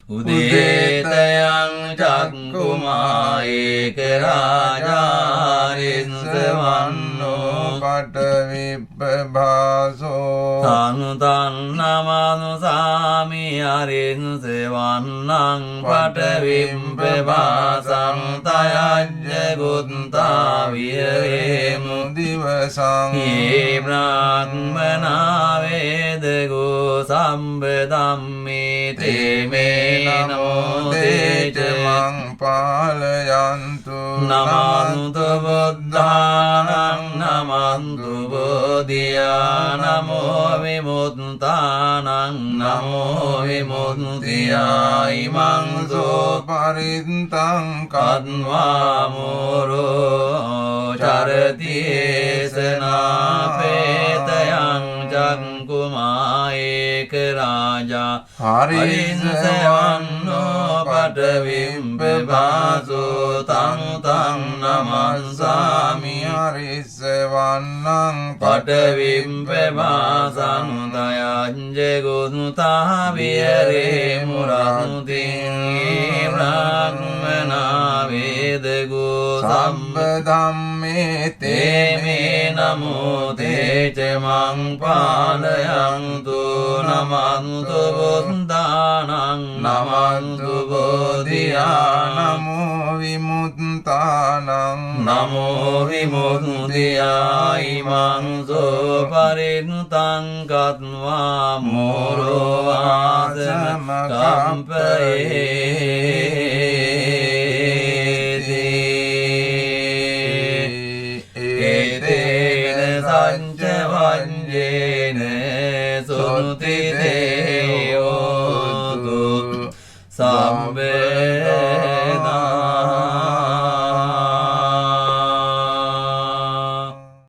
උදේතයං චක්කුමා ඒක රාජාරින්සවන්නෝ පඨවිප්පභාසෝ තනුතන් නමනුසාමි අරින්සවන්නං පඨවිප්පභාසං තයජ්ජ ගුත්තා විහෙමු දිවසං යේ බ්‍රාහ්මනා වේදගෝ සම්බදම්මේ තේමේ නමෝ තේච මං පාලයන්තු නමන්තු බුද්ධානං නමන්තු බෝධියා නමෝ විමුක්තානං නමෝ විමුක්තියායි මං සෝ පරිත්තං කත්වා මෝරෝ චරති ඒසනා පේතයං ජංකුමා ඒක රාජා හරින්සවන්නෝ පඨවිප්පභාසෝ තනුතං නමස්සාමි හරිස්සවන්නං පඨවිප්පභාසං තයංජ ගුණතා විහෙරේ මුරන්තිං බ්‍රාහ්මනා වේදගෝ සම්බදම්මේ තේමේ නමෝ තේච මං පාලයන්තු නමන්තු බුද්ධානං නමන්තු බෝධියා නමෝ විමුක්තානං නමෝ විමුක්තියායි මං සෝ පරිත්තං කତ୍වා මෝරෝ ආසම කම්පයේති ඒතේන සංච වඤ්ඤේන සුනුති දේයෝතු සම්බේ